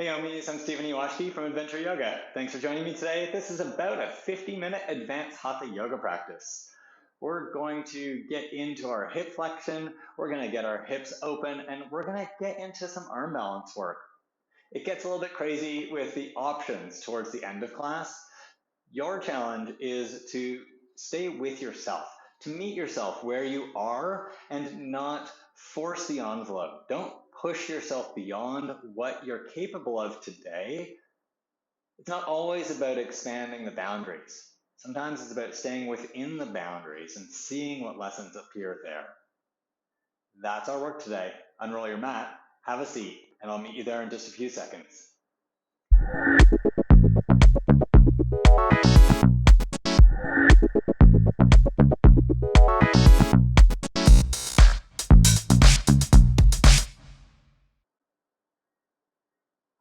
Hey OMies, I'm Stephen Ewashkiw from Adventure Yoga. Thanks for joining me today. This is about a 50-minute advanced Hatha Yoga practice. We're going to get into our hip flexion, we're going to get our hips open, and we're going to get into some arm balance work. It gets a little bit crazy with the options towards the end of class. Your challenge is to stay with yourself, to meet yourself where you are and not force the envelope. Don't push yourself beyond what you're capable of today. It's not always about expanding the boundaries. Sometimes it's about staying within the boundaries and seeing what lessons appear there. That's our work today. Unroll your mat, have a seat, and I'll meet you there in just a few seconds.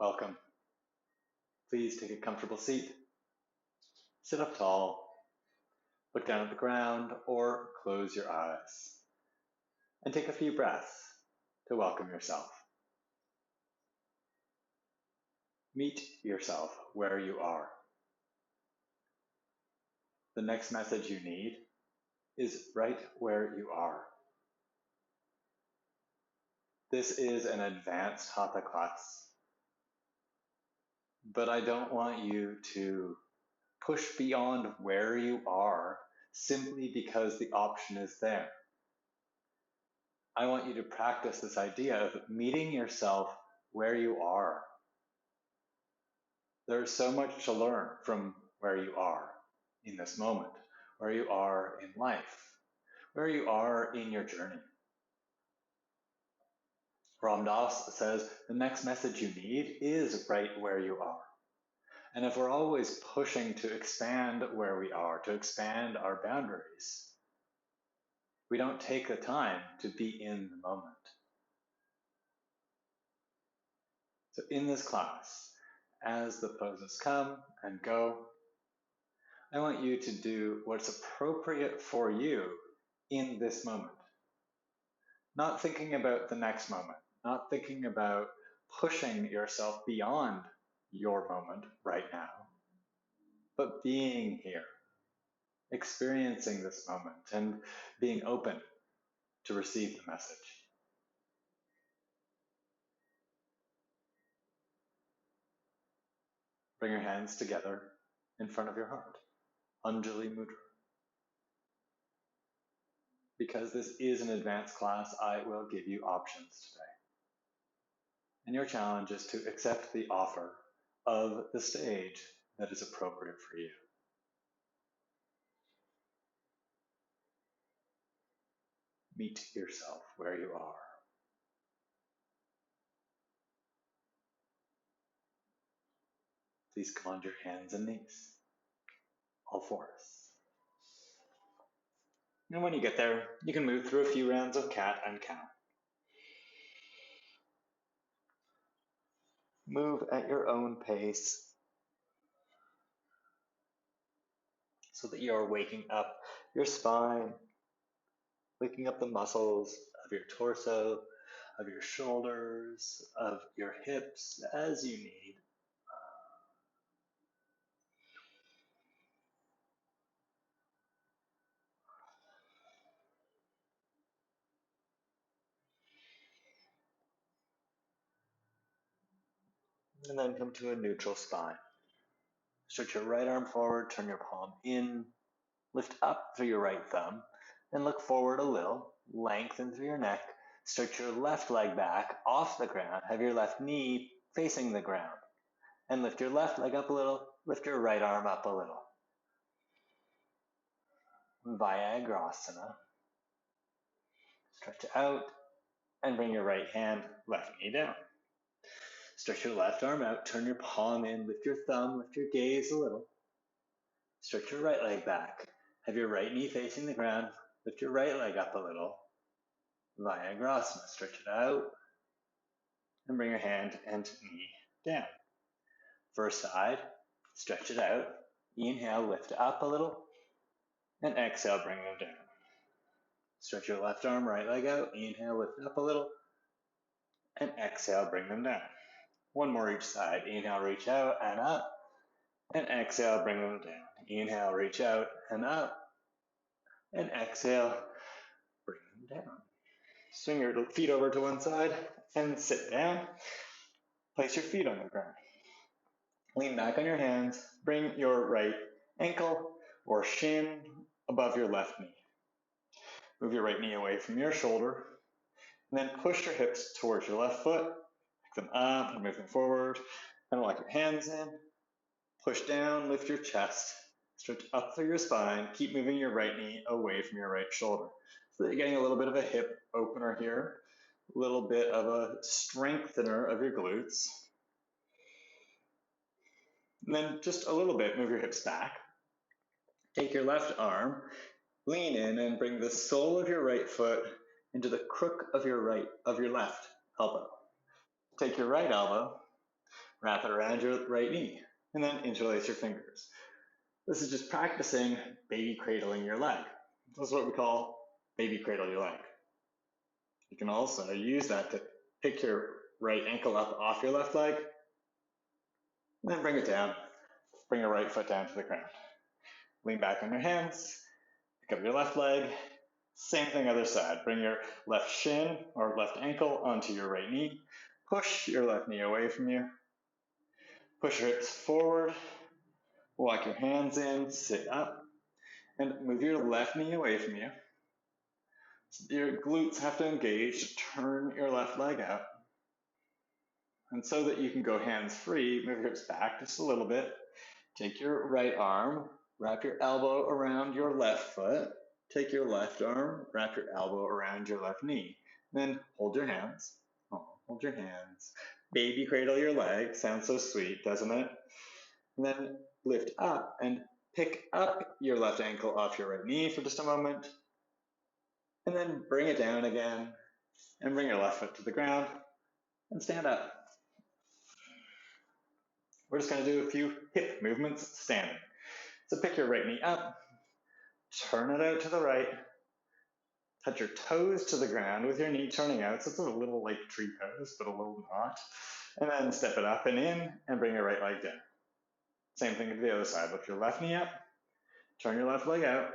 Welcome. Please take a comfortable seat. Sit up tall. Look down at the ground or close your eyes. And take a few breaths to welcome yourself. Meet yourself where you are. The next message you need is right where you are. This is an advanced Hatha class, but I don't want you to push beyond where you are simply because the option is there. I want you to practice this idea of meeting yourself where you are. There's so much to learn from where you are in this moment, where you are in life, where you are in your journey. Ram Dass says the next message you need is right where you are. And if we're always pushing to expand where we are, to expand our boundaries, we don't take the time to be in the moment. So in this class, as the poses come and go, I want you to do what's appropriate for you in this moment. Not thinking about the next moment, not thinking about pushing yourself beyond your moment right now, but being here, experiencing this moment and being open to receive the message. Bring your hands together in front of your heart. Anjali Mudra. Because this is an advanced class, I will give you options today. And your challenge is to accept the offer of the stage that is appropriate for you. Meet yourself where you are. Please come onto your hands and knees, all fours. And when you get there, you can move through a few rounds of cat and cow. Move at your own pace so that you are waking up your spine, waking up the muscles of your torso, of your shoulders, of your hips as you need. And then come to a neutral spine. Stretch your right arm forward, turn your palm in, lift up through your right thumb, then look forward a little, lengthen through your neck, stretch your left leg back off the ground, have your left knee facing the ground, and lift your left leg up a little, lift your right arm up a little. Garudasana. Stretch out and bring your right hand, left knee down. Stretch your left arm out, turn your palm in, lift your thumb, lift your gaze a little. Stretch your right leg back. Have your right knee facing the ground, lift your right leg up a little. Garudasana. Stretch it out and bring your hand and knee down. First side, stretch it out. Inhale, lift up a little, and exhale, bring them down. Stretch your left arm, right leg out. Inhale, lift up a little, and exhale, bring them down. One more each side. Inhale, reach out and up. And exhale, bring them down. Inhale, reach out and up. And exhale, bring them down. Swing your feet over to one side and sit down. Place your feet on the ground. Lean back on your hands. Bring your right ankle or shin above your left knee. Move your right knee away from your shoulder. And then push your hips towards your left foot. Pick them up and move them forward. And walk your hands in. Push down, lift your chest. Stretch up through your spine. Keep moving your right knee away from your right shoulder. So that you're getting a little bit of a hip opener here. A little bit of a strengthener of your glutes. And then just a little bit, move your hips back. Take your left arm, lean in and bring the sole of your right foot into the crook of your left elbow. Take your right elbow, wrap it around your right knee, and then interlace your fingers. This is just practicing baby cradling your leg. This is what we call baby cradle your leg. You can also use that to pick your right ankle up off your left leg, and then bring it down. Bring your right foot down to the ground. Lean back on your hands, pick up your left leg. Same thing other side. Bring your left shin or left ankle onto your right knee. Push your left knee away from you. Push your hips forward. Walk your hands in, sit up, and move your left knee away from you. Your glutes have to engage to turn your left leg out. And so that you can go hands free, move your hips back just a little bit. Take your right arm, wrap your elbow around your left foot. Take your left arm, wrap your elbow around your left knee. Then hold your hands. Oh, hold your hands. Baby cradle your leg. Sounds so sweet, doesn't it? And then lift up and pick up your left ankle off your right knee for just a moment. And then bring it down again and bring your left foot to the ground and stand up. We're just going to do a few hip movements standing. So pick your right knee up, turn it out to the right, touch your toes to the ground with your knee turning out, so it's a little like tree pose, but a little not. And then step it up and in and bring your right leg down. Same thing to the other side. Lift your left knee up, turn your left leg out,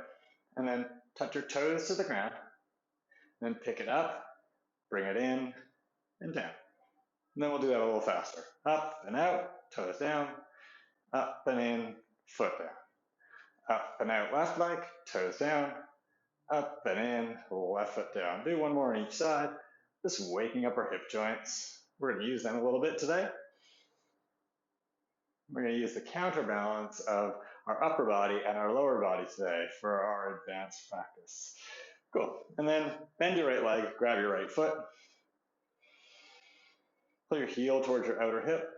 and then touch your toes to the ground. Then pick it up, bring it in, and down. And then we'll do that a little faster. Up and out, toes down, up and in, foot down. Up and out left leg, toes down, up and in, left foot down. Do one more on each side, just waking up our hip joints. We're going to use them a little bit today. We're going to use the counterbalance of our upper body and our lower body today for our advanced practice. Cool. And then bend your right leg, grab your right foot. Pull your heel towards your outer hip.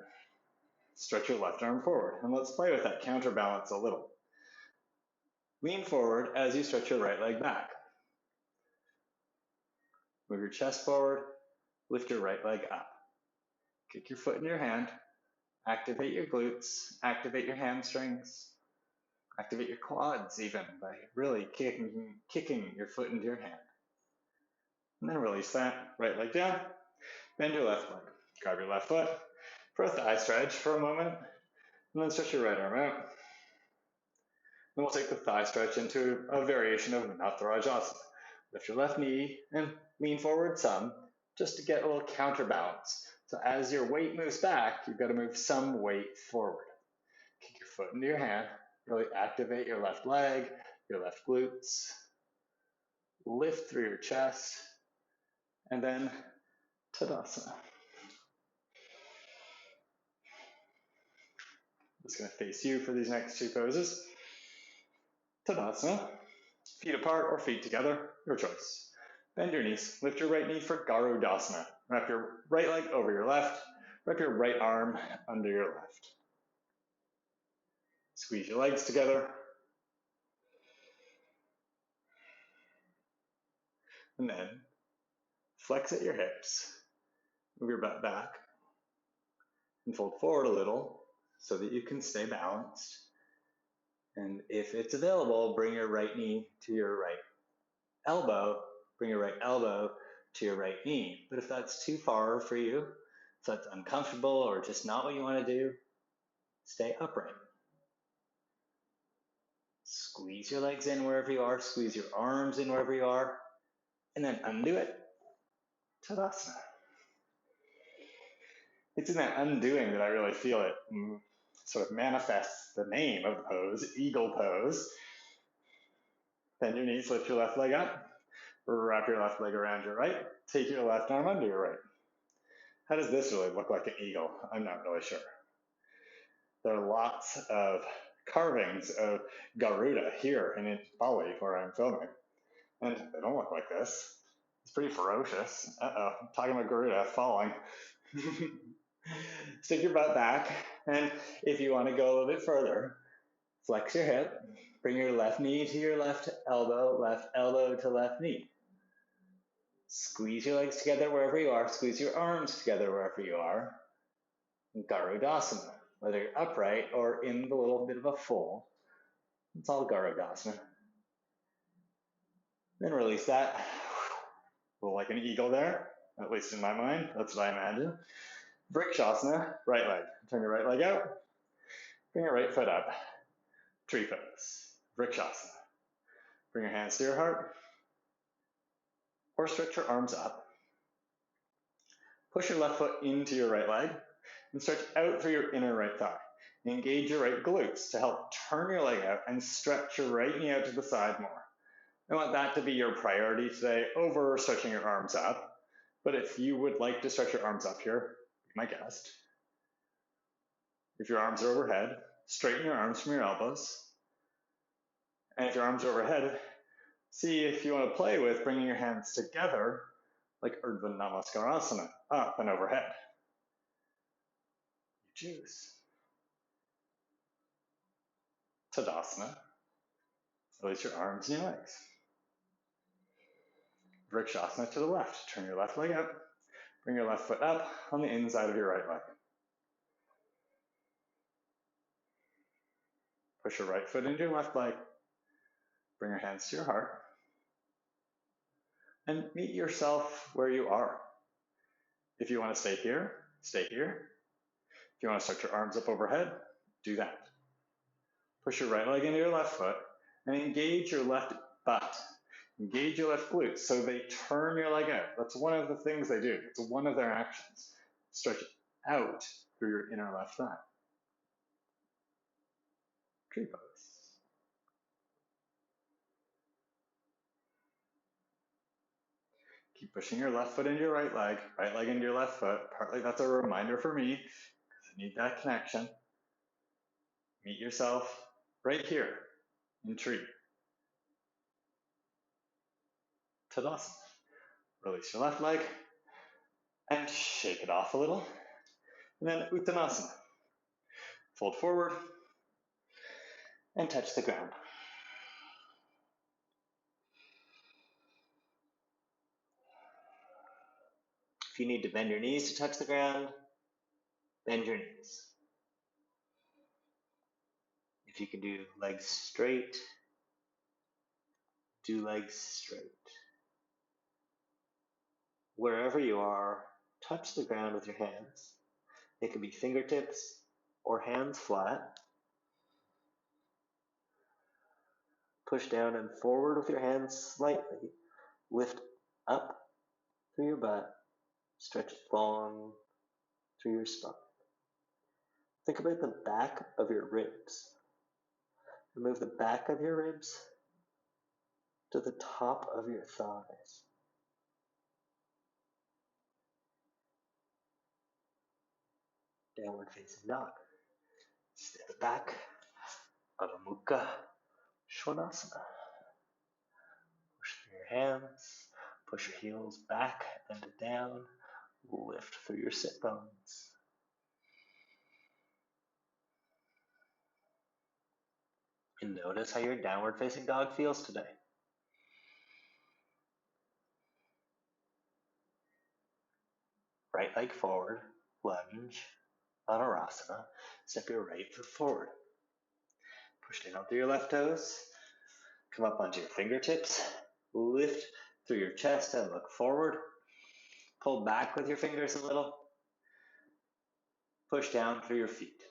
Stretch your left arm forward. And let's play with that counterbalance a little. Lean forward as you stretch your right leg back. Move your chest forward. Lift your right leg up. Kick your foot in your hand. Activate your glutes. Activate your hamstrings. Activate your quads even by really kicking your foot into your hand. And then release that. Right leg down. Bend your left leg. Grab your left foot for a thigh stretch for a moment. And then stretch your right arm out. Then we'll take the thigh stretch into a variation of Natharajasana. Lift your left knee and lean forward some just to get a little counterbalance. So as your weight moves back, you've got to move some weight forward. Kick your foot into your hand. Really activate your left leg, your left glutes. Lift through your chest. And then Tadasana. I'm just going to face you for these next two poses. Tadasana. Feet apart or feet together, your choice. Bend your knees. Lift your right knee for Garudasana. Wrap your right leg over your left. Wrap your right arm under your left. Squeeze your legs together. And then flex at your hips. Move your butt back. And fold forward a little so that you can stay balanced. And if it's available, bring your right knee to your right elbow. Bring your right elbow to your right knee. But if that's too far for you, that's uncomfortable or just not what you want to do, stay upright. Squeeze your legs in wherever you are, squeeze your arms in wherever you are, and then undo it. Tadasana. It's in that undoing that I really feel it sort of manifests the name of the pose, eagle pose. Bend your knees, lift your left leg up, wrap your left leg around your right, take your left arm under your right. How does this really look like an eagle? I'm not really sure. There are lots of carvings of Garuda here in Bali where I'm filming, and they don't look like this. It's pretty ferocious. Uh-oh, I'm talking about Garuda falling. Stick your butt back, and if you want to go a little bit further, flex your hip, bring your left knee to your left elbow to left knee. Squeeze your legs together wherever you are, squeeze your arms together wherever you are. Garudasana, whether you're upright or in the little bit of a fold, it's all Garudasana. Then release that. A little like an eagle there, at least in my mind, that's what I imagine. Vrikshasana, right leg. Turn your right leg out, bring your right foot up. Tree pose, Vrikshasana. Bring your hands to your heart, or stretch your arms up. Push your left foot into your right leg, and stretch out through your inner right thigh. Engage your right glutes to help turn your leg out and stretch your right knee out to the side more. I want that to be your priority today over stretching your arms up. But if you would like to stretch your arms up here, be my guest. If your arms are overhead, straighten your arms from your elbows. And if your arms are overhead, see if you want to play with bringing your hands together like Urdhva Namaskarasana, up and overhead. You choose. Tadasana. Release your arms and your legs. Vrikshasana to the left. Turn your left leg up. Bring your left foot up on the inside of your right leg. Push your right foot into your left leg. Bring your hands to your heart. And meet yourself where you are. If you want to stay here, stay here. If you want to stretch your arms up overhead, do that. Push your right leg into your left foot and engage your left butt. Engage your left glutes so they turn your leg out. That's one of the things they do. It's one of their actions. Stretch out through your inner left thigh. Tree pose. Keep pushing your left foot into your right leg into your left foot. Partly that's a reminder for me because I need that connection. Meet yourself right here in tree. Tadasana. Release your left leg and shake it off a little. And then Uttanasana. Fold forward and touch the ground. If you need to bend your knees to touch the ground, bend your knees. If you can do legs straight, do legs straight. Wherever you are, touch the ground with your hands. It can be fingertips or hands flat. Push down and forward with your hands slightly. Lift up through your butt. Stretch long through your spine. Think about the back of your ribs. Remove the back of your ribs to the top of your thighs. Downward facing dog. Step back. Adho Mukha Svanasana. Push through your hands. Push your heels back and down. Lift through your sit bones. And notice how your downward facing dog feels today. Right leg forward, lunge, Anurasana. Step your right foot forward. Push down through your left toes. Come up onto your fingertips. Lift through your chest and look forward. Pull back with your fingers a little. Push down through your feet.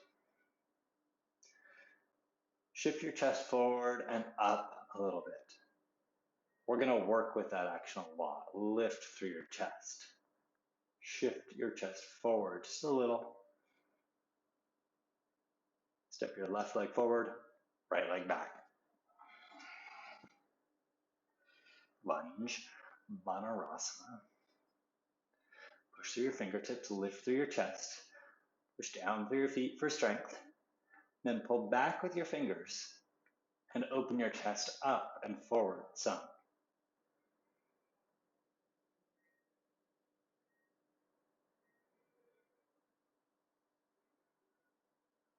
Shift your chest forward and up a little bit. We're going to work with that action a lot. Lift through your chest. Shift your chest forward just a little. Step your left leg forward, right leg back. Lunge, Vanarasana. Push through your fingertips, lift through your chest. Push down through your feet for strength. Then pull back with your fingers and open your chest up and forward some.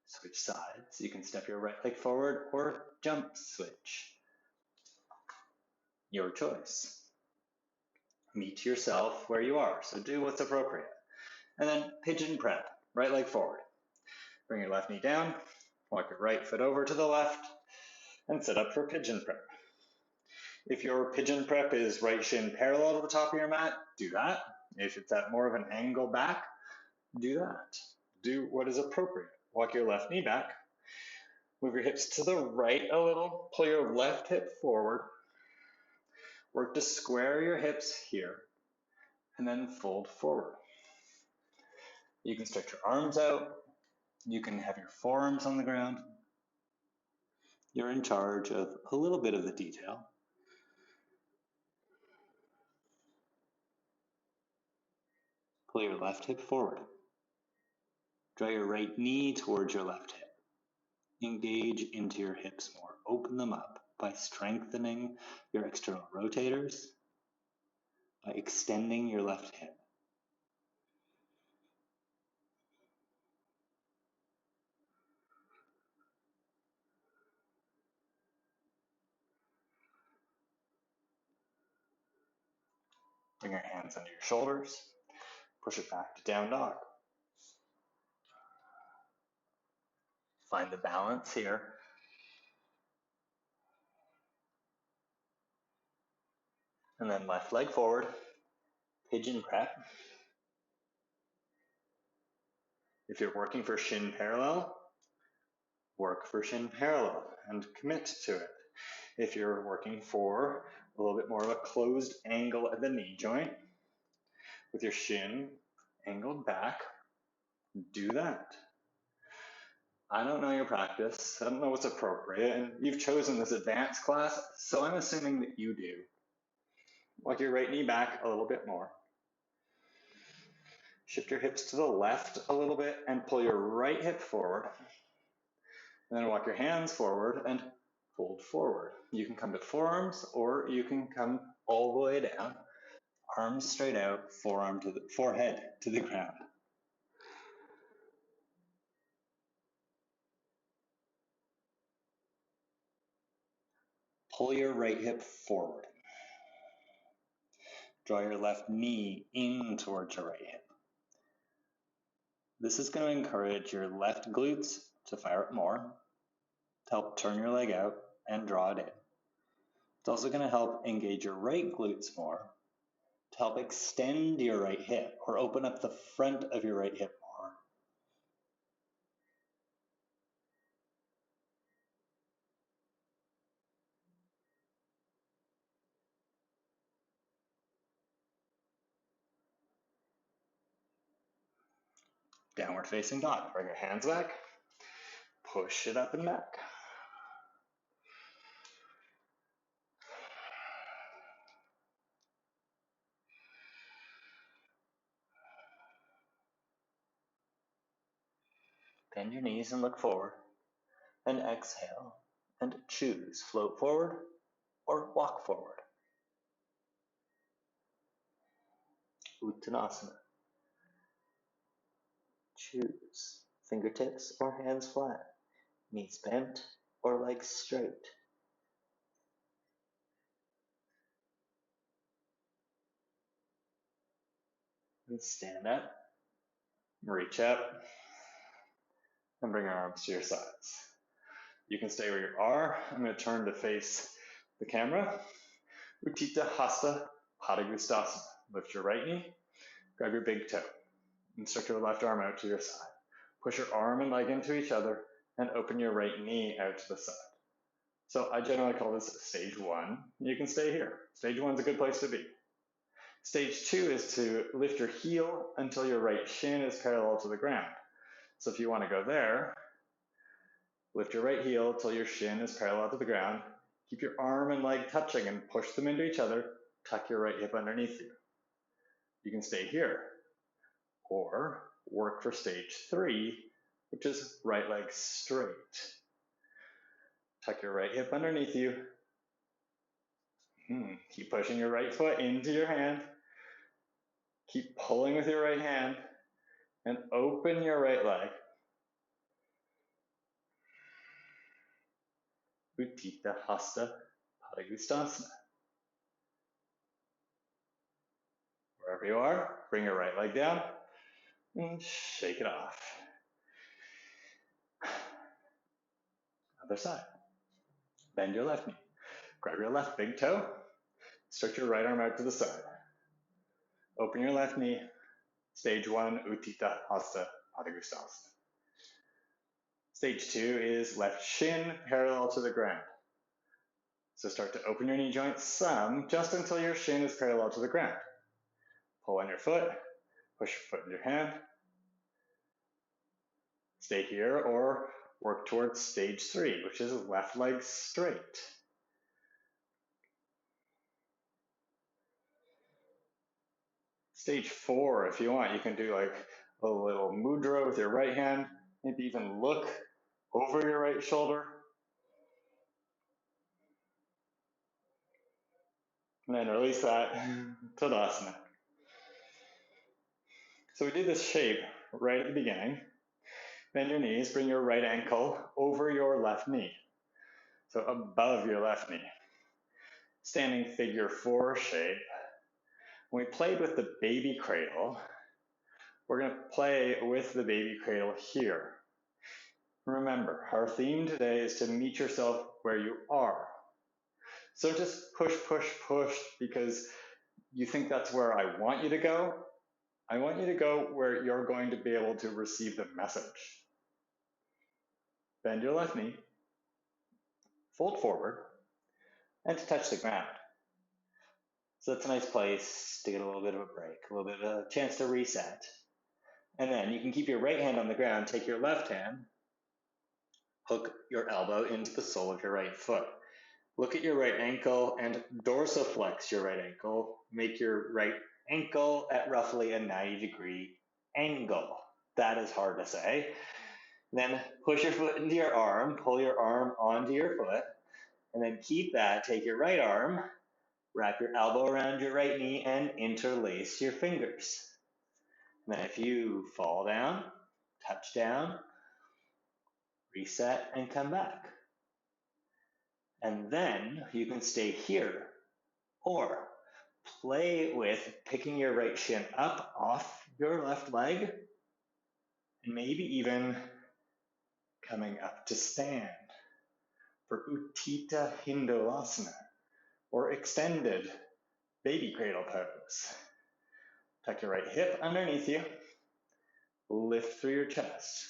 Switch sides. You can step your right leg forward or jump switch. Your choice. Meet yourself where you are, so do what's appropriate. And then pigeon prep, right leg forward. Bring your left knee down, walk your right foot over to the left, and sit up for pigeon prep. If your pigeon prep is right shin parallel to the top of your mat, do that. If it's at more of an angle back, do that. Do what is appropriate. Walk your left knee back. Move your hips to the right a little. Pull your left hip forward. Work to square your hips here, and then fold forward. You can stretch your arms out. You can have your forearms on the ground. You're in charge of a little bit of the detail. Pull your left hip forward. Draw your right knee towards your left hip. Engage into your hips more. Open them up by strengthening your external rotators, by extending your left hip. Bring your hands under your shoulders. Push it back to down dog. Find the balance here. And then left leg forward, pigeon prep. If you're working for shin parallel, work for shin parallel and commit to it. If you're working for a little bit more of a closed angle at the knee joint, with your shin angled back, do that. I don't know your practice. I don't know what's appropriate, and you've chosen this advanced class, so I'm assuming that you do. Walk your right knee back a little bit more. Shift your hips to the left a little bit and pull your right hip forward. And then walk your hands forward and fold forward. You can come to forearms or you can come all the way down. Arms straight out, forehead to the ground. Pull your right hip forward. Draw your left knee in towards your right hip. This is going to encourage your left glutes to fire up more, to help turn your leg out and draw it in. It's also going to help engage your right glutes more, to help extend your right hip or open up the front of your right hip more. Downward facing dog. Bring your hands back. Push it up and back. Bend your knees and look forward. And exhale. And choose. Float forward or walk forward. Uttanasana. Choose. Fingertips or hands flat. Knees bent or legs straight. And stand up. Reach up. And bring your arms to your sides. You can stay where you are. I'm going to turn to face the camera. Utthita Hasta Padangusthasana. Lift your right knee. Grab your big toe. And stretch your left arm out to your side. Push your arm and leg into each other and open your right knee out to the side. So I generally call this stage 1. You can stay here. Stage 1 is a good place to be. Stage 2 is to lift your heel until your right shin is parallel to the ground. So if you want to go there, lift your right heel until your shin is parallel to the ground. Keep your arm and leg touching and push them into each other. Tuck your right hip underneath you. You can stay here or work for stage 3, which is right leg straight. Tuck your right hip underneath you. Keep pushing your right foot into your hand. Keep pulling with your right hand and open your right leg. Utthita Hasta Padangusthasana. Wherever you are, bring your right leg down and shake it off. Other side. Bend your left knee. Grab your left big toe. Stretch your right arm out to the side. Open your left knee. Stage 1, Utthita Hasta Padangusthasana. Stage 2 is left shin parallel to the ground. So start to open your knee joint some, just until your shin is parallel to the ground. Pull on your foot, push your foot in your hand. Stay here or work towards stage 3, which is left leg straight. Stage 4, if you want, you can do like a little mudra with your right hand, maybe even look over your right shoulder. And then release that, Tadasana. So we did this shape right at the beginning. Bend your knees, bring your right ankle over your left knee. So above your left knee. Standing figure 4 shape. When we played with the baby cradle, we're going to play with the baby cradle here. Remember, our theme today is to meet yourself where you are. So just push, push, push because you think that's where I want you to go. I want you to go where you're going to be able to receive the message. Bend your left knee, fold forward, and to touch the ground. So that's a nice place to get a little bit of a break, a little bit of a chance to reset. And then you can keep your right hand on the ground, take your left hand, hook your elbow into the sole of your right foot. Look at your right ankle and dorsiflex your right ankle. Make your right ankle at roughly a 90-degree angle. That is hard to say. Then push your foot into your arm, pull your arm onto your foot, and then keep that. Take your right arm, wrap your elbow around your right knee, and interlace your fingers. And then if you fall down, touch down, reset, and come back. And then you can stay here or play with picking your right shin up off your left leg and maybe even coming up to stand for Utthita Hinduasana or extended baby cradle pose. Tuck your right hip underneath you, lift through your chest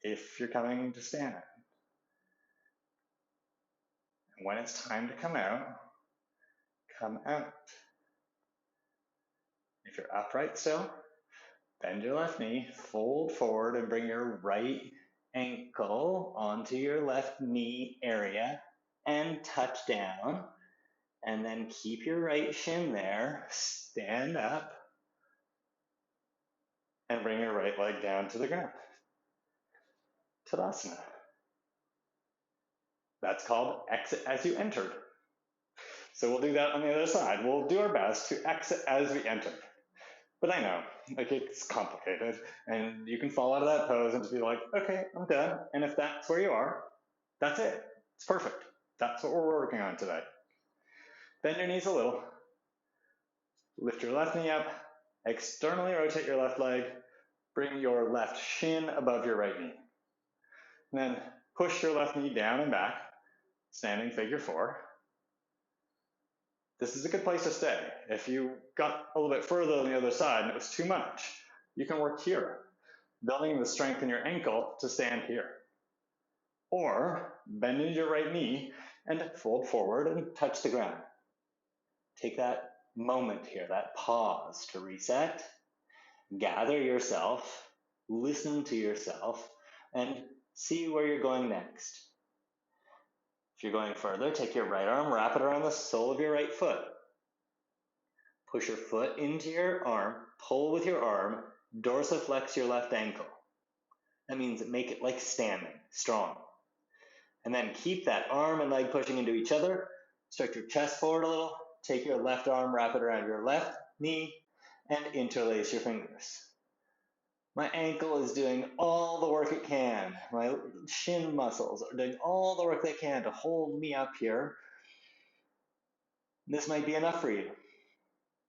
if you're coming to stand. And when it's time to come out, come out. If you're upright still, bend your left knee, fold forward and bring your right ankle onto your left knee area and touch down. And then keep your right shin there, stand up, and bring your right leg down to the ground. Tadasana. That's called exit as you entered. So we'll do that on the other side. We'll do our best to exit as we enter. But I know, like it's complicated, and you can fall out of that pose and just be like, okay, I'm done. And if that's where you are, that's it. It's perfect. That's what we're working on today. Bend your knees a little. Lift your left knee up. Externally rotate your left leg. Bring your left shin above your right knee. And then push your left knee down and back, standing figure 4. This is a good place to stay. If you got a little bit further on the other side and it was too much, you can work here. building the strength in your ankle to stand here. Or bend into your right knee and fold forward and touch the ground. Take that moment here, that pause to reset, gather yourself, listen to yourself, and see where you're going next. If you're going further, take your right arm, wrap it around the sole of your right foot. Push your foot into your arm, pull with your arm, dorsiflex your left ankle. That means make it like standing, strong. And then keep that arm and leg pushing into each other. Stretch your chest forward a little. Take your left arm, wrap it around your left knee, and interlace your fingers. My ankle is doing all the work it can. My shin muscles are doing all the work they can to hold me up here. This might be enough for you.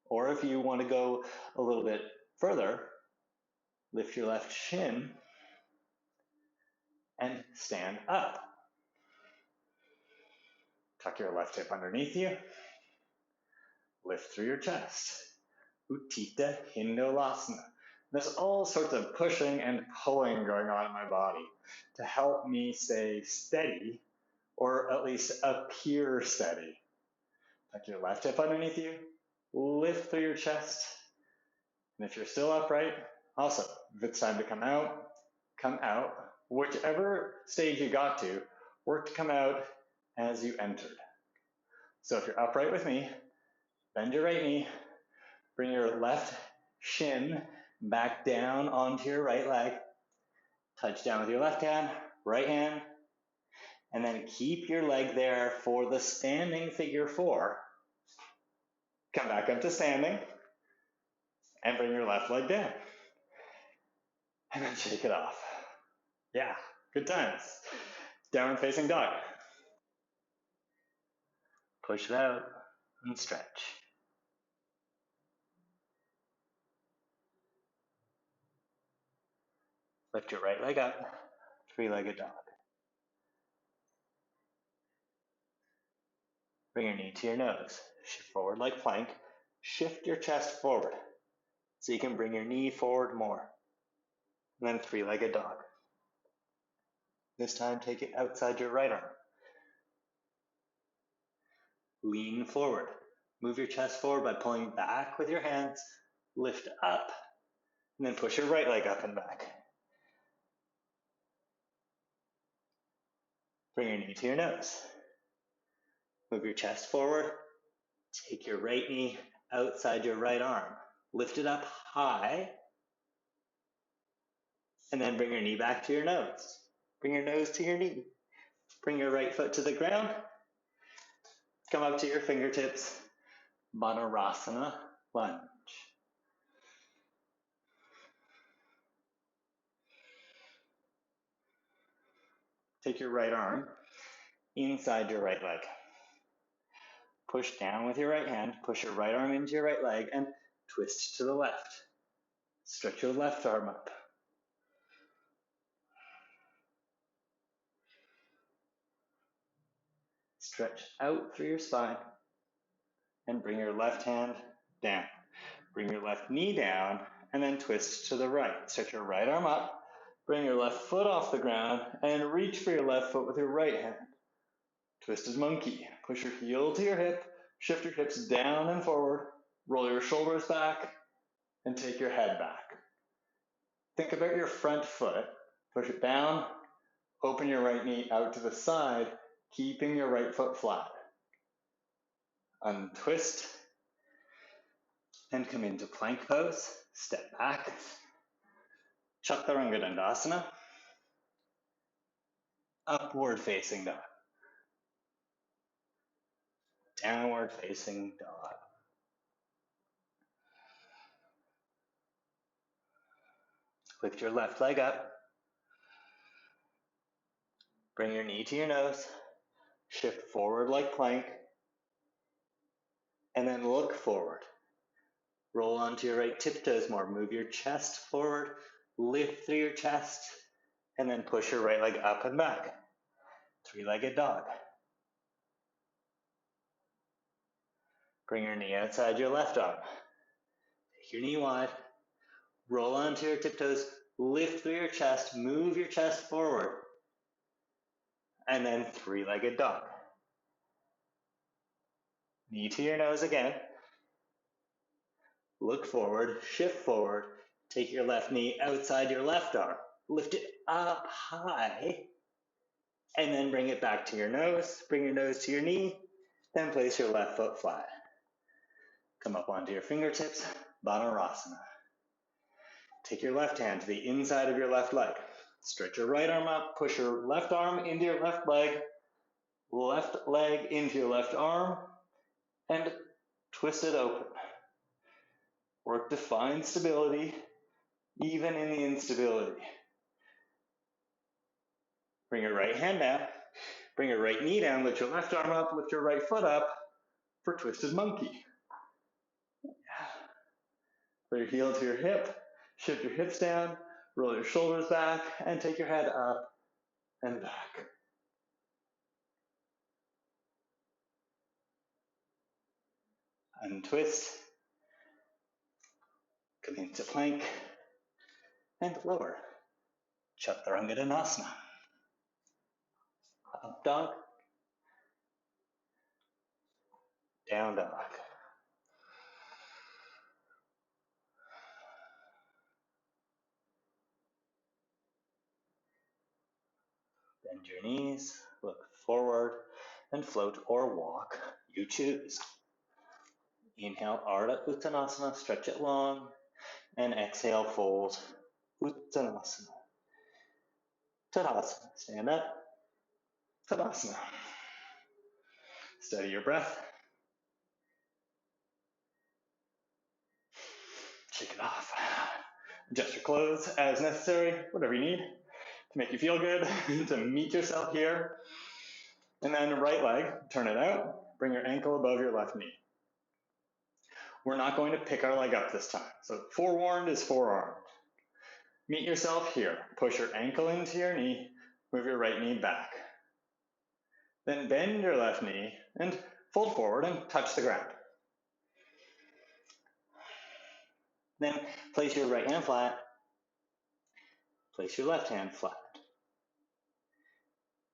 Or if you want to go a little bit further, lift your left shin and stand up. Tuck your left hip underneath you. Lift through your chest. Utthita Hindolasana. There's all sorts of pushing and pulling going on in my body to help me stay steady, or at least appear steady. Tuck your left hip underneath you, lift through your chest, and if you're still upright, also, if it's time to come out, come out. Whichever stage you got to, work to come out as you entered. So if you're upright with me, bend your right knee, bring your left shin back down onto your right leg, touch down with your left hand, right hand, and then keep your leg there for the standing figure 4. Come back up to standing, and bring your left leg down. And then shake it off. Yeah, good times. Downward facing dog. Push it out and stretch. Lift your right leg up, 3-legged dog. Bring your knee to your nose. Shift forward like plank. Shift your chest forward so you can bring your knee forward more. And then 3-legged dog. This time take it outside your right arm. Lean forward. Move your chest forward by pulling back with your hands. Lift up. And then push your right leg up and back. Bring your knee to your nose. Move your chest forward. Take your right knee outside your right arm. Lift it up high. And then bring your knee back to your nose. Bring your nose to your knee. Bring your right foot to the ground. Come up to your fingertips. Garudasana, lunge. Take your right arm inside your right leg. Push down with your right hand. Push your right arm into your right leg and twist to the left. Stretch your left arm up. Stretch out through your spine and bring your left hand down. Bring your left knee down and then twist to the right. Stretch your right arm up. Bring your left foot off the ground and reach for your left foot with your right hand. Twist as monkey. Push your heel to your hip. Shift your hips down and forward. Roll your shoulders back and take your head back. Think about your front foot. Push it down. Open your right knee out to the side, keeping your right foot flat. Untwist and come into plank pose. Step back. Chaturanga Dandasana. Upward facing dog. Downward facing dog. Lift your left leg up. Bring your knee to your nose. Shift forward like plank. And then look forward. Roll onto your right tiptoes more. Move your chest forward. Lift through your chest. And then push your right leg up and back. 3-legged dog. Bring your knee outside your left arm. Take your knee wide. Roll onto your tiptoes. Lift through your chest, move your chest forward. And then three-legged dog. Knee to your nose again. Look forward, shift forward. Take your left knee outside your left arm. Lift it up high. And then bring it back to your nose. Bring your nose to your knee. Then place your left foot flat. Come up onto your fingertips, Banarasana. Take your left hand to the inside of your left leg. Stretch your right arm up, push your left arm into your left leg into your left arm, and twist it open. Work to find stability, even in the instability. Bring your right hand down, bring your right knee down, lift your left arm up, lift your right foot up for twisted monkey. Put your heel to your hip, shift your hips down, roll your shoulders back, and take your head up and back. Untwist, come into plank, and lower. Chaturanga. Up dog, down dog. Bend your knees, look forward, and float or walk, you choose. Inhale, Ardha Uttanasana, stretch it long, and exhale, fold, Uttanasana. Tadasana, stand up, Tadasana. Steady your breath. Shake it off. Adjust your clothes as necessary, whatever you need to make you feel good, to meet yourself here. And then right leg, turn it out, bring your ankle above your left knee. We're not going to pick our leg up this time. So forewarned is forearmed. Meet yourself here. Push your ankle into your knee, move your right knee back. Then bend your left knee and fold forward and touch the ground. Then place your right hand flat, place your left hand flat.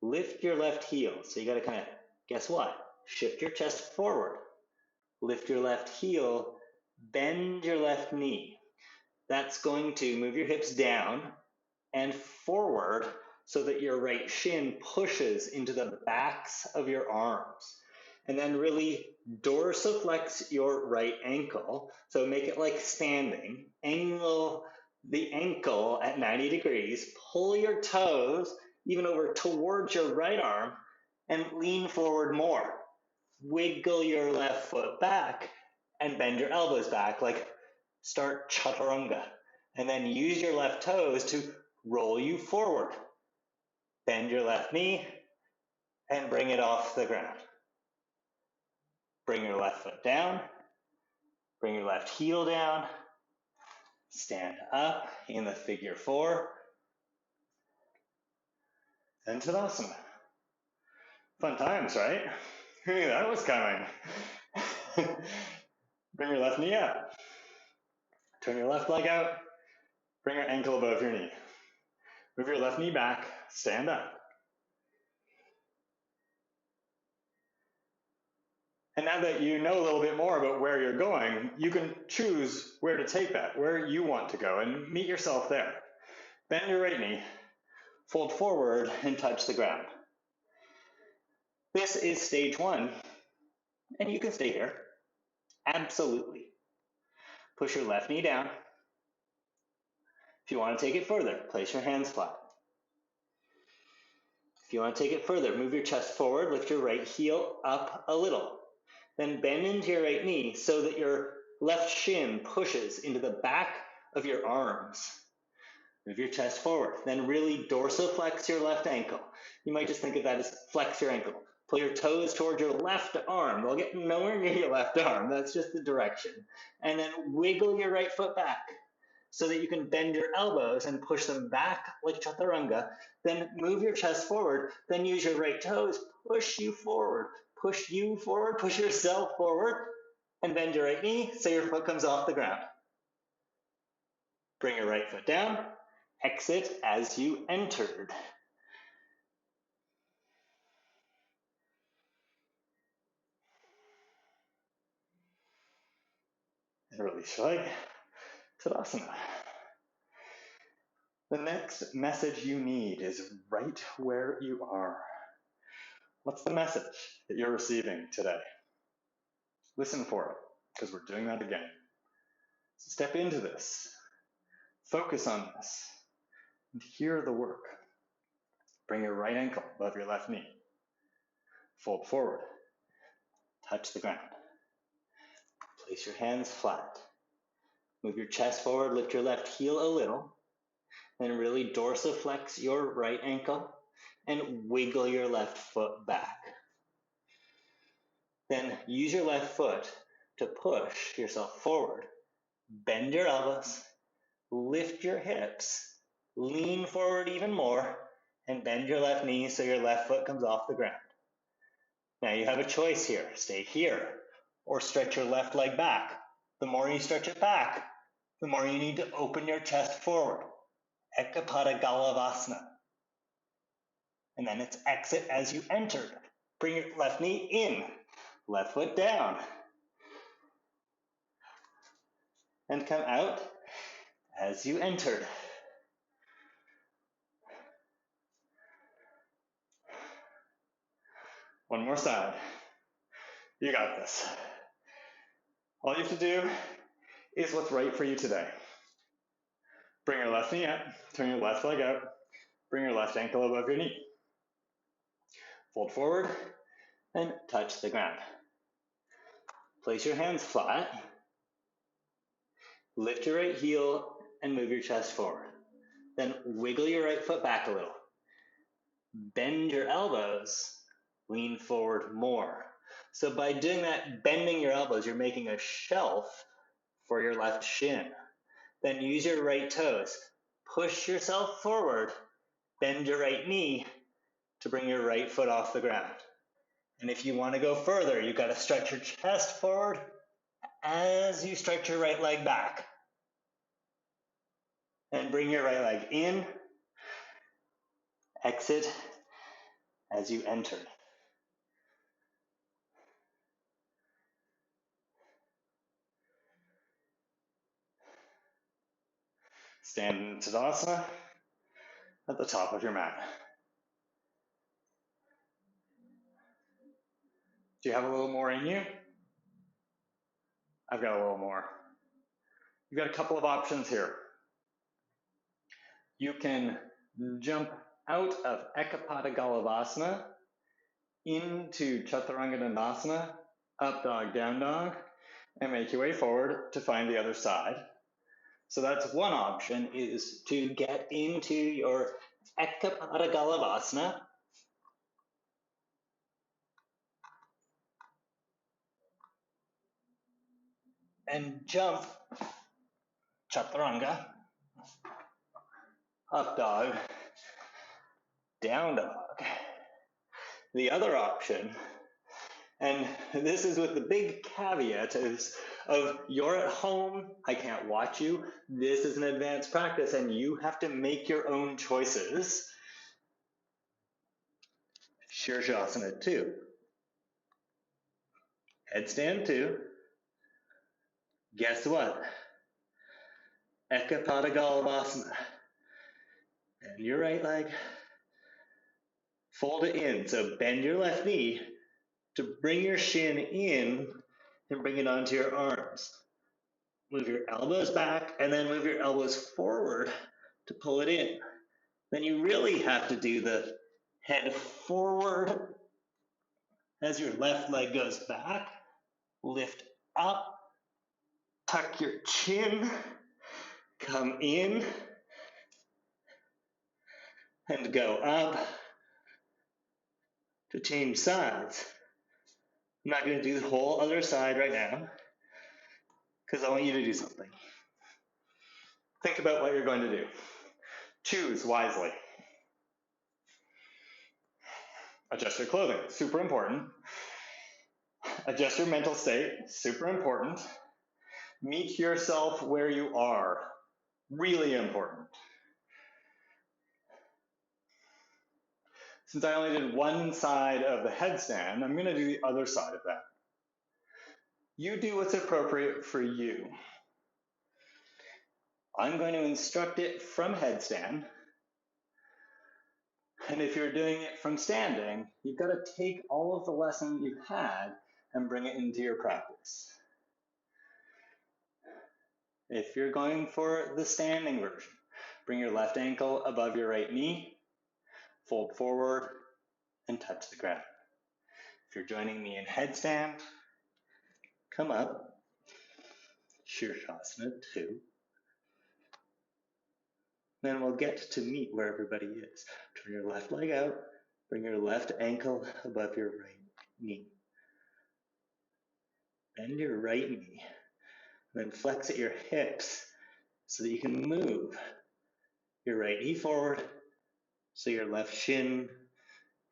Lift your left heel. So you got to kind of, guess what? Shift your chest forward. Lift your left heel, bend your left knee. That's going to move your hips down and forward so that your right shin pushes into the backs of your arms. And then really dorsiflex your right ankle. So make it like standing. Angle the ankle at 90 degrees. Pull your toes even over towards your right arm and lean forward more. Wiggle your left foot back and bend your elbows back, like start chaturanga. And then use your left toes to roll you forward. Bend your left knee and bring it off the ground. Bring your left foot down. Bring your left heel down. Stand up in the figure four. And Tadasana. Fun times, right? Who knew that was coming? Bring your left knee up. Turn your left leg out. Bring your ankle above your knee. Move your left knee back. Stand up. And now that you know a little bit more about where you're going, you can choose where to take that, where you want to go, and meet yourself there. Bend your right knee, fold forward, and touch the ground. This is stage one, and you can stay here. Absolutely. Push your left knee down. If you want to take it further, place your hands flat. If you want to take it further, move your chest forward, lift your right heel up a little. Then bend into your right knee so that your left shin pushes into the back of your arms. Move your chest forward. Then really dorsiflex your left ankle. You might just think of that as flex your ankle. Pull your toes towards your left arm. They'll get nowhere near your left arm. That's just the direction. And then wiggle your right foot back so that you can bend your elbows and push them back like chaturanga. Then move your chest forward. Then use your right toes. Push you forward. Push you forward. Push yourself forward. And bend your right knee so your foot comes off the ground. Bring your right foot down exit as you entered. And release your leg. Tadasana. The next message you need is right where you are. What's the message that you're receiving today? Listen for it, because we're doing that again. So step into this. Focus on this. And hear the work. Bring your right ankle above your left knee. Fold forward. Touch the ground. Place your hands flat. Move your chest forward, lift your left heel a little. Then really dorsiflex your right ankle and wiggle your left foot back. Then use your left foot to push yourself forward. Bend your elbows, lift your hips, lean forward even more, and bend your left knee so your left foot comes off the ground. Now you have a choice here. Stay here or stretch your left leg back. The more you stretch it back, the more you need to open your chest forward. Ekapada Galavasana. And then it's exit as you entered. Bring your left knee in, left foot down. And come out as you entered. One more side. You got this. All you have to do is what's right for you today. Bring your left knee up, turn your left leg out, bring your left ankle above your knee. Fold forward and touch the ground. Place your hands flat. Lift your right heel and move your chest forward. Then wiggle your right foot back a little. Bend your elbows, lean forward more. So by doing that, bending your elbows, you're making a shelf for your left shin. Then use your right toes. Push yourself forward, bend your right knee to bring your right foot off the ground. And if you want to go further, you've got to stretch your chest forward as you stretch your right leg back. And bring your right leg in, exit as you enter. Stand in Tadasana at the top of your mat. Do you have a little more in you? I've got a little more. You've got a couple of options here. You can jump out of Ekapada Galavasana into Chaturanga Dandasana, up dog, down dog, and make your way forward to find the other side. So that's one option, is to get into your Ekapada Galavasana. And jump Chaturanga, up dog, down dog. The other option, and this is with the big caveat of you're at home, I can't watch you, this is an advanced practice and you have to make your own choices. Shavasana 2. Headstand 2. Guess what? Ekapada Galavasana. And your right leg, fold it in. So bend your left knee to bring your shin in and bring it onto your arms. Move your elbows back and then move your elbows forward to pull it in. Then you really have to do the head forward as your left leg goes back. Lift up, tuck your chin, come in, and go up to change sides. I'm not going to do the whole other side right now because I want you to do something. Think about what you're going to do. Choose wisely. Adjust your clothing, super important. Adjust your mental state, super important. Meet yourself where you are, really important. Since I only did one side of the headstand, I'm going to do the other side of that. You do what's appropriate for you. I'm going to instruct it from headstand. And if you're doing it from standing, you've got to take all of the lesson you've had and bring it into your practice. If you're going for the standing version, bring your left ankle above your right knee, fold forward, and touch the ground. If you're joining me in headstand, come up, Shavasana 2. Then we'll get to meet where everybody is. Turn your left leg out, bring your left ankle above your right knee. Bend your right knee, then flex at your hips so that you can move your right knee forward so your left shin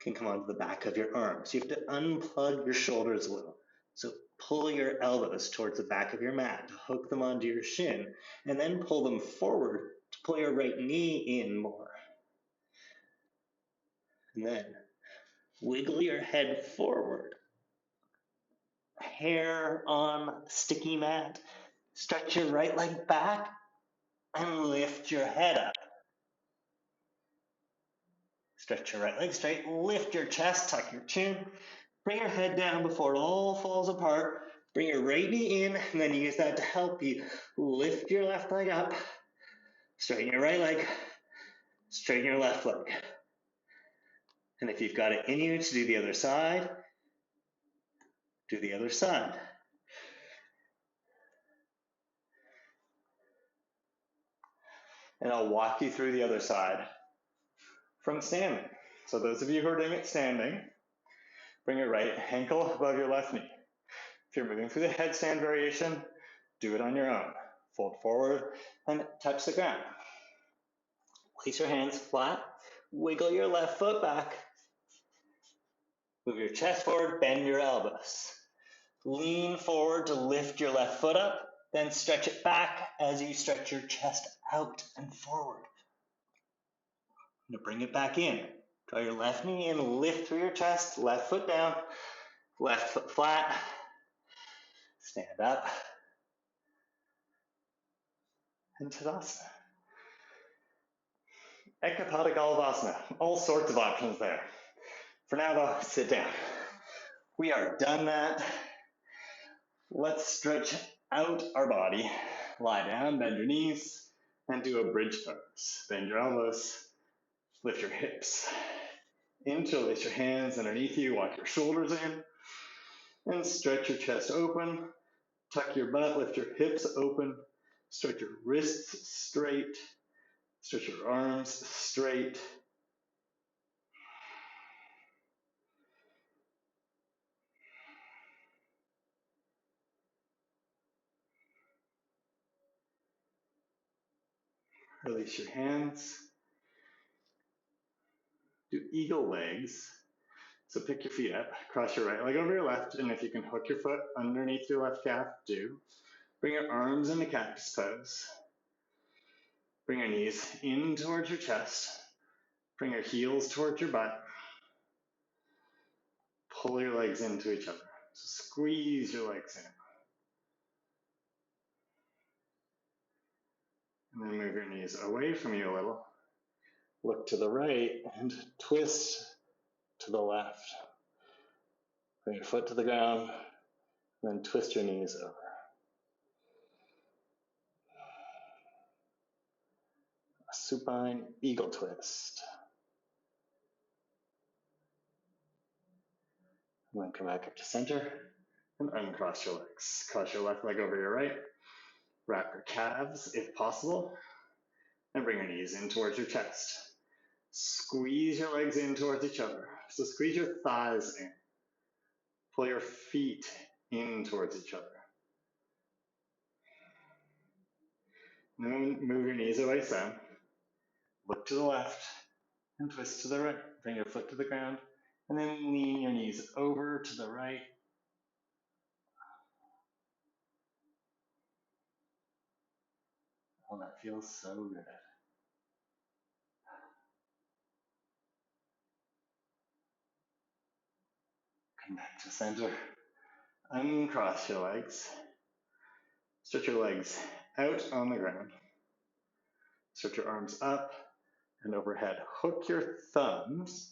can come onto the back of your arm. So you have to unplug your shoulders a little. So pull your elbows towards the back of your mat to hook them onto your shin, and then pull them forward to pull your right knee in more. And then wiggle your head forward. Hair on sticky mat. Stretch your right leg back and lift your head up. Stretch your right leg straight, lift your chest, tuck your chin, bring your head down before it all falls apart. Bring your right knee in, and then use that to help you lift your left leg up, straighten your right leg, straighten your left leg. And if you've got it in you to do the other side, do the other side. And I'll walk you through the other side from standing. So those of you who are doing it standing, bring your right ankle above your left knee. If you're moving through the headstand variation, do it on your own. Fold forward and touch the ground. Place your hands flat, wiggle your left foot back, move your chest forward, bend your elbows. Lean forward to lift your left foot up, then stretch it back as you stretch your chest out and forward. Now bring it back in. Draw your left knee in, lift through your chest, left foot down, left foot flat. Stand up. And Tadasana. Ekapada Garudasana. All sorts of options there. For now though, sit down. We are done that. Let's stretch out our body. Lie down, bend your knees, and do a bridge pose. Bend your elbows, lift your hips. Interlace your hands underneath you, walk your shoulders in, and stretch your chest open. Tuck your butt, lift your hips open, stretch your wrists straight, stretch your arms straight. Release your hands. Do eagle legs. So pick your feet up, cross your right leg over your left, and if you can hook your foot underneath your left calf, do. Bring your arms into cactus pose. Bring your knees in towards your chest. Bring your heels towards your butt. Pull your legs into each other. So squeeze your legs in. And then move your knees away from you a little. Look to the right and twist to the left. Bring your foot to the ground, then twist your knees over. A supine eagle twist. And then come back up to center and uncross your legs. Cross your left leg over your right. Wrap your calves if possible. And bring your knees in towards your chest. Squeeze your legs in towards each other. So squeeze your thighs in. Pull your feet in towards each other. And then move your knees away some. Look to the left and twist to the right. Bring your foot to the ground. And then lean your knees over to the right. Oh, that feels so good. Come back to center. Uncross your legs. Stretch your legs out on the ground. Stretch your arms up and overhead. Hook your thumbs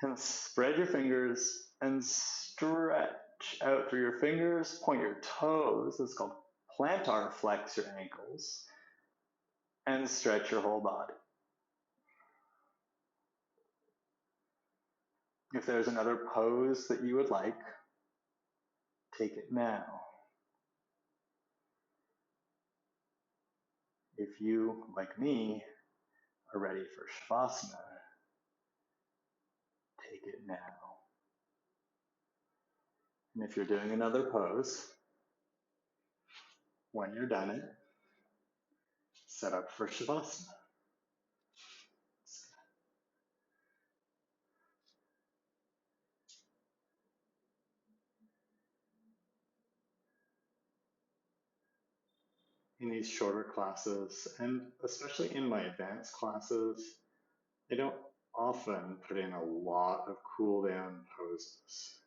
and spread your fingers and stretch out through your fingers. Point your toes. This is called plantar flex your ankles. And stretch your whole body. If there's another pose that you would like, take it now. If you, like me, are ready for Shavasana, take it now. And if you're doing another pose, when you're done it, set up for Shavasana. In these shorter classes, and especially in my advanced classes, I don't often put in a lot of cool down poses.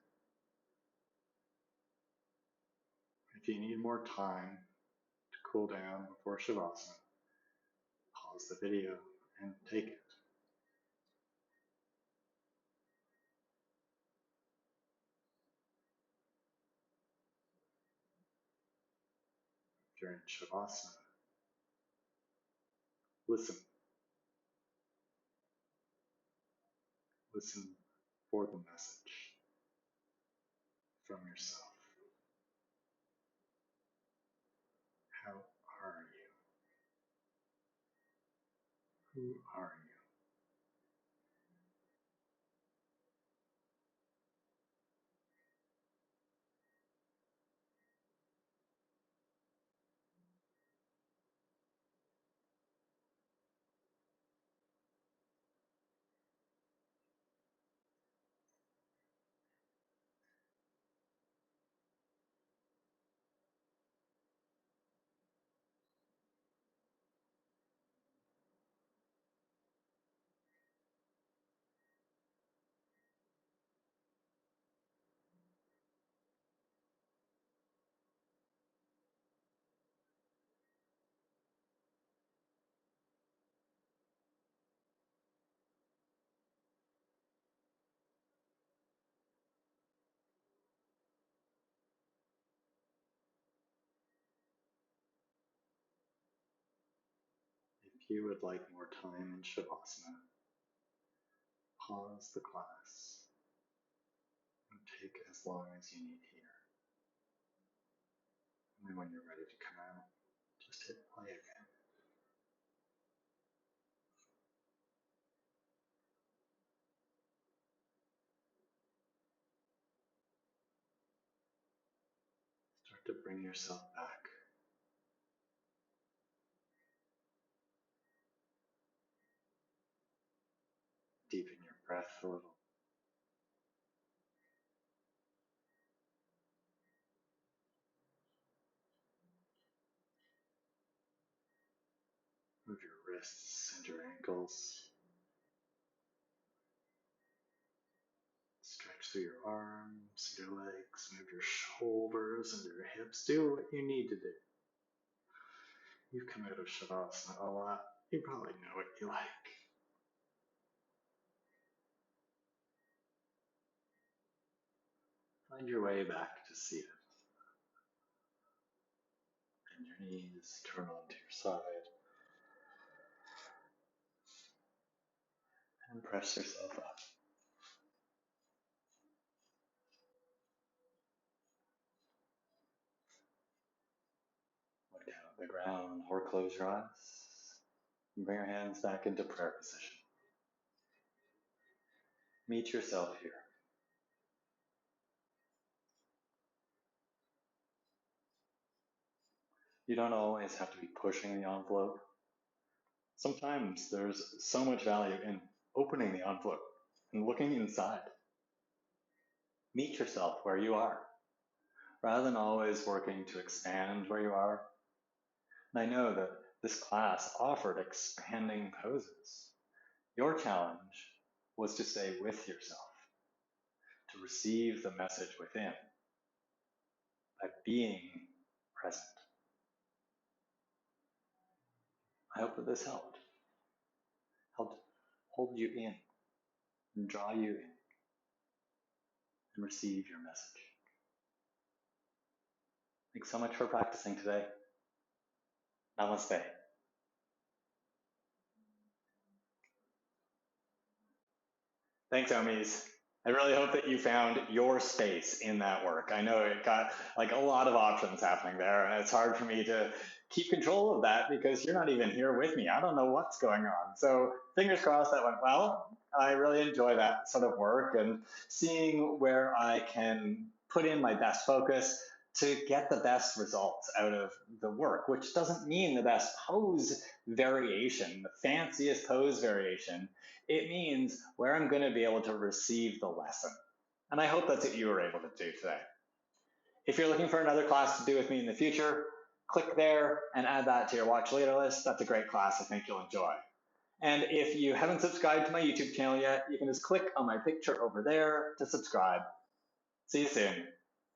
If you need more time to cool down before Shavasana, pause the video and take it. If you're in Shavasana, listen. Listen for the message from yourself. How are you? Who are you? If you would like more time in Shavasana, pause the class and take as long as you need here. And then when you're ready to come out, just hit play again. Start to bring yourself back. Deepen your breath a little. Move your wrists and your ankles. Stretch through your arms, your legs, move your shoulders and your hips. Do what you need to do. You've come out of Shavasana a lot. You probably know what you like. Find your way back to seated. Bend your knees, turn onto your side, and press yourself up. Look down at the ground or close your eyes. And bring your hands back into prayer position. Meet yourself here. You don't always have to be pushing the envelope. Sometimes there's so much value in opening the envelope and looking inside. Meet yourself where you are, rather than always working to expand where you are. And I know that this class offered expanding poses. Your challenge was to stay with yourself, to receive the message within by being present. I hope that this helped hold you in and draw you in and receive your message. Thanks so much for practicing today. Namaste. Thanks, OMies. I really hope that you found your space in that work. I know it got like a lot of options happening there, and it's hard for me to keep control of that because you're not even here with me. I don't know what's going on. So fingers crossed that went well. I really enjoy that sort of work and seeing where I can put in my best focus to get the best results out of the work, which doesn't mean the best pose variation, the fanciest pose variation. It means where I'm going to be able to receive the lesson. And I hope that's what you were able to do today. If you're looking for another class to do with me in the future, click there and add that to your watch later list. That's a great class I think you'll enjoy. And if you haven't subscribed to my YouTube channel yet, you can just click on my picture over there to subscribe. See you soon.